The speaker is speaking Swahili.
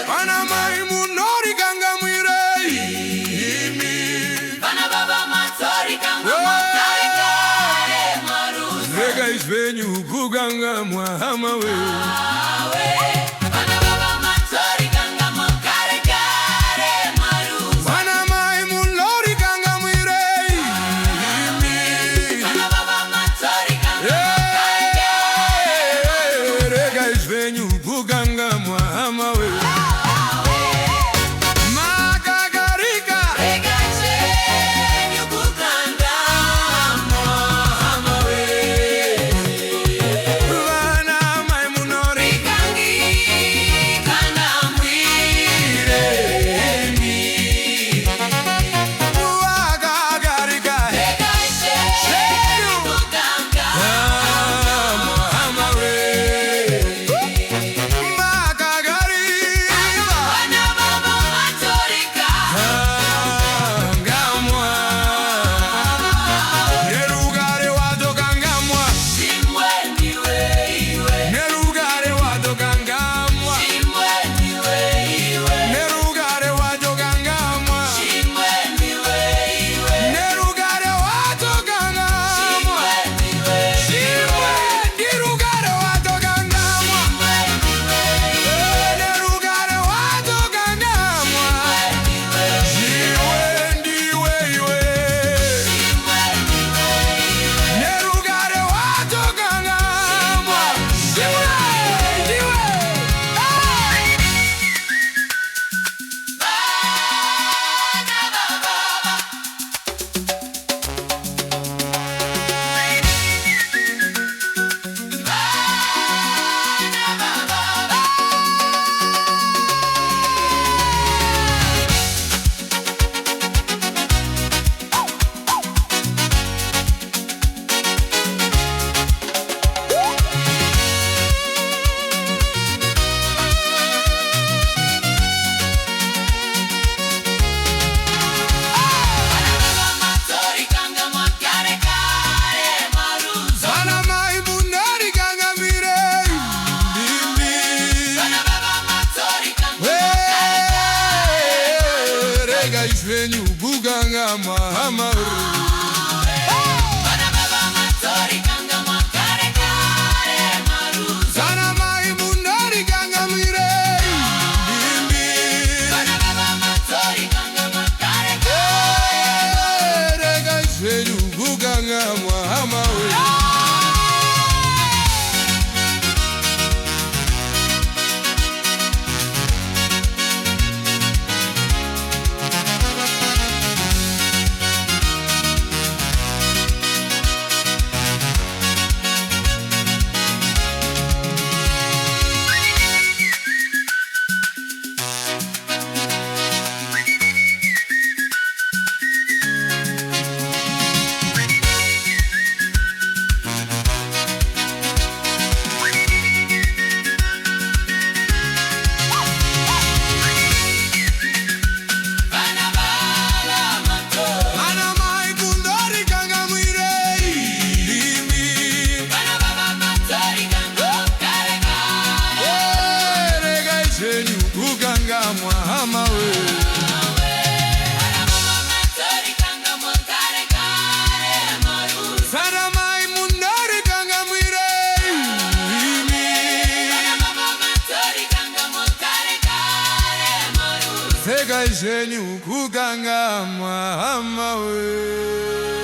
Bana mai munori kanga mwire imi Bana baba matori kanga makare kare maruza Rega isvenyu kuganga mwahama we Bana baba matori kanga makare kare maruza Bana mai munori kanga mwire imi Bana baba matori kanga makare kare Rega isvenyu kuganga mwahama we Isvenyu kuganga mwahama Bana baba matori kanga makare kare maruza Sana mai munori kanga mwire imi Bana baba matori kanga makare kare Rega isvenyu kuganga mwahama Kuganga mwahama we Sana mai munori kanga mwire imi Sega ishenyu kuganga mwahama we